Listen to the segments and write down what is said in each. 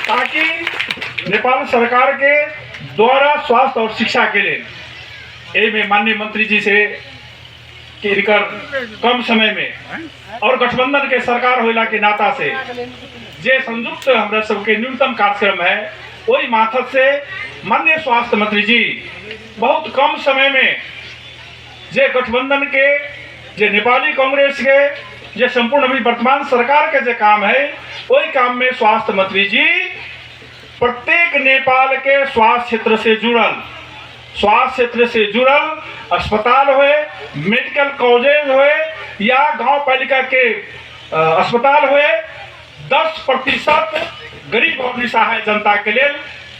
ताकि नेपाल सरकार के द्वारा स्वास्थ्य और शिक्षा के लिए में माननीय मंत्री जी से कि कम समय में और गठबंधन के सरकार होला के नाता से जे संयुक्त हमरा सबके न्यूनतम कार्यक्रम है वही माथत से माननीय स्वास्थ्य मंत्री जी बहुत कम समय में जे गठबंधन के जे नेपाली कांग्रेस के जे संपूर्ण अभी वर्तमान सरकार के जे काम है वही काम में स्वास्थ्य मंत्री जी प्रत्येक नेपाल के स्वास्थ्य क्षेत्र से जुड़ल अस्पताल हुए, मेडिकल कॉलेज हुए या गांव पालिका के अस्पताल हुए 10% गरीब और निसहाय जनता के लिए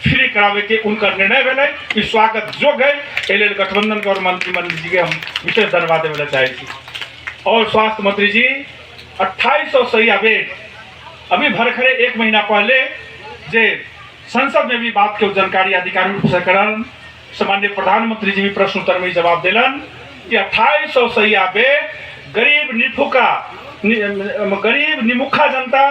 फ्री करावे के उनका निर्णय भेले कि स्वागत योग्य है। एल गठबंधन के और मंत्रिमंडल जी के हम विशेष धन्यवाद देना चाहे। और स्वास्थ्य मंत्री जी 2800 शैय्या बेड अभी भरखरे 1 महीना पहले जे संसद में भी बात के जानकारी अधिकारी रूप से करन सामान्य प्रधानमंत्री जी भी प्रश्न उत्तर में जवाब दिलन कि 2800 शैय्या बेड गरीब निमुखा जनता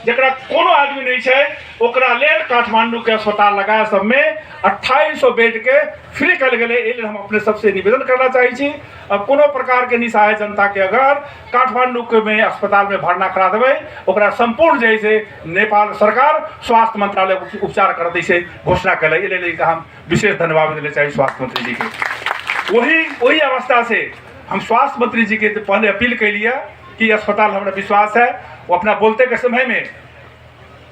जरा कोनो आदमी नहीं है ओकरा लेल काठमांडू के अस्पताल लगाए सब में 2800 बेड के फ्री कल गए। हम अपने सबसे निवेदन करना चाहिए अब कोनो प्रकार के निसहाय जनता के अगर काठमांडू के में अस्पताल में भर्ना करा देवे ओकरा संपूर्ण जैसे नेपाल सरकार स्वास्थ्य मंत्रालय उपचार कर दी से घोषणा कल हम विशेष धन्यवाद देना चाहिए स्वास्थ्य मंत्री जी के। वही अवस्था से हम स्वास्थ्य मंत्री जी के पहले अपील कर लिया कि अस्पताल हमारा विश्वास है वो अपना बोलते के समय में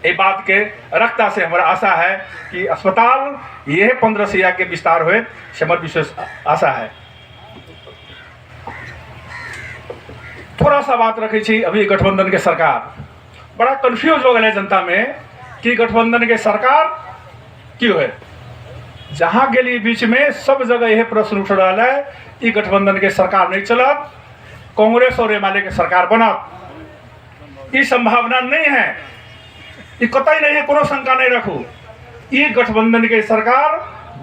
ये बात के रखता से हमारा आशा है कि अस्पताल यह 15 शैय्या के विस्तार हुए हमारी विशेष आशा है। थोड़ा सा बात रखी अभी गठबंधन के सरकार बड़ा कंफ्यूज हो गए जनता में कि गठबंधन के सरकार क्यों है। जहां गली बीच में सब जगह यह प्रश्न उठ रहा है कि गठबंधन के सरकार नहीं चलत कांग्रेस और एमाले के सरकार बनत ये संभावना नहीं है, ये कतई नहीं है, कोनो शंका नहीं रखू। ये गठबंधन के सरकार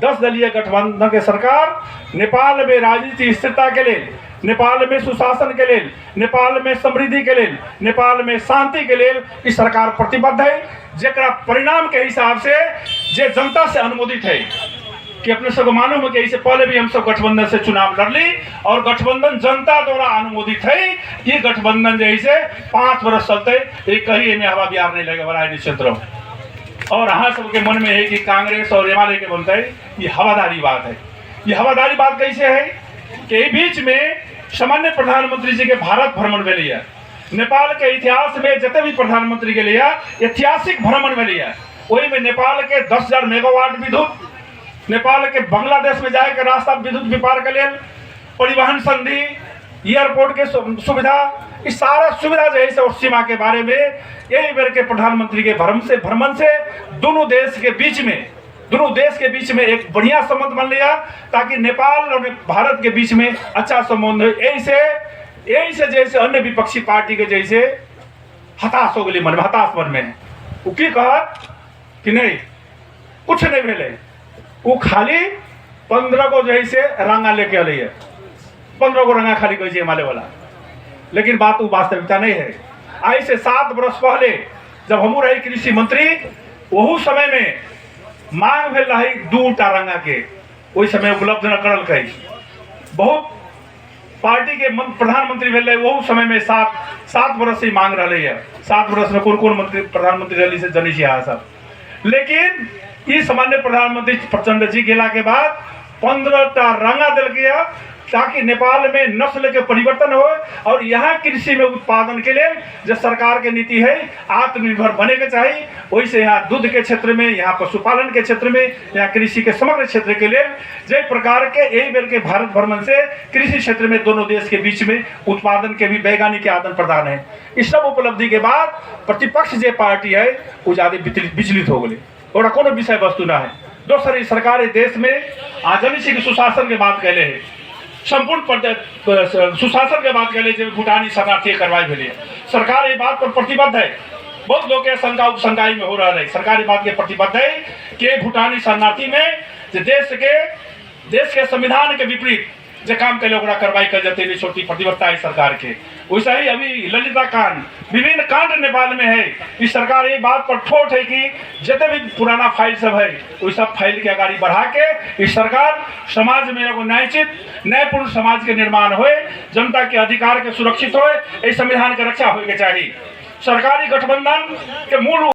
10 दलीय गठबंधन के सरकार नेपाल में राजनीतिक स्थिरता के लिए, नेपाल में सुशासन के लिए, नेपाल में समृद्धि के लिए, नेपाल में शांति के लिए इस सरकार प्रतिबद्ध है जरा परिणाम के हिसाब से जे जनता से अनुमोदित है कि अपने सबको मालूम है कि इससे पहले भी हम सब गठबंधन से चुनाव लड़ ली और गठबंधन जनता द्वारा अनुमोदित है कि गठबंधन जैसे 5 वर्ष चलते कहीं में हवा बिहार नहीं लगेगा वाला क्षेत्रों और हाँ सबके मन में है कि कांग्रेस और एमाले के बनता है ये हवादारी बात है। ये हवादारी बात कैसे है कि बीच में सामान्य प्रधानमंत्री जी के भारत भ्रमण में लिया नेपाल के इतिहास में जितने भी प्रधानमंत्री के लिए ऐतिहासिक भ्रमण में लिया वही में नेपाल के 10,000 मेगावाट विद्युत, नेपाल के बांग्लादेश में जाए के रास्ता विद्युत व्यापार के लिए, परिवहन संधि, एयरपोर्ट के सुविधा, इस सारा सुविधा जो है और सीमा के बारे में यही बेर के प्रधानमंत्री के भ्रमण से दोनों देश के बीच में एक बढ़िया संबंध बन लिया ताकि नेपाल और भारत के बीच में अच्छा संबंध हो। यही से जैसे अन्य विपक्षी पार्टी के जैसे हताश हो गई मन में, हताश मन में वो की कहा कि नहीं कुछ नहीं मिले वो खाली 15 को जैसे रंगा लेके आ है 15 को रंगा खाली कही हिमालय वाला, लेकिन बात वो वास्तविकता नहीं है। आज से 7 वर्ष पहले जब हम रही कृषि मंत्री वह समय में मांग भेल रही 2टा रंगा के वही समय उपलब्ध न करल कही बहुत पार्टी के प्रधानमंत्री भेल रहे वो समय में 7 वर्ष से मांग रही है। 7 वर्ष में कौन मंत्री प्रधानमंत्री रही से जनी सब, लेकिन ये सामान्य प्रधानमंत्री प्रचंड जी गेला के बाद 15टा रंगा दिल गया ताकि नेपाल में नस्ल के परिवर्तन हो और यहाँ कृषि में उत्पादन के लिए जो सरकार की नीति है आत्मनिर्भर बने के चाहिए। वही से यहाँ दूध के क्षेत्र में, यहाँ पशुपालन के क्षेत्र में, यहाँ कृषि के समग्र क्षेत्र के लिए जय प्रकार के यही बेर के भारत भ्रमण से कृषि क्षेत्र में दोनों देश के बीच में उत्पादन के भी वैज्ञानिक आदान प्रदान है। इस सब उपलब्धि के बाद प्रतिपक्ष जो पार्टी है वो ज्यादा विचलित हो गई और कोनो विषय वस्तु ना है। दोसर सरकार देश में आजनी की सुशासन के बात कहले है, संपूर्ण सुशासन के बात कहले भूटानी शरणार्थी कार्रवाई भेले सरकार ये बात पर प्रतिबद्ध है। बहुत लोग के शंका उपशंकाई में हो रहा है, सरकार ये बात के प्रतिबद्ध है कि भूटानी शरणार्थी में देश के संविधान के विपरीत जे काम कैले ओकरा कार्रवाई कर जाते नहीं छोटी प्रतिबद्धता है सरकार के। वैसा ही अभी ललिता कांड, विभिन्न कांड नेपाल में है। इस सरकार ये बात पर ठोट है कि जितने भी पुराना फाइल सब है वही सब फाइल के आगाड़ी बढ़ा के इस सरकार समाज में एगो न्यायपूर्ण समाज के निर्माण होए, जनता के अधिकार के सुरक्षित होए, इस संविधान के रक्षा होए के चाहिए। सरकारी गठबंधन के मूल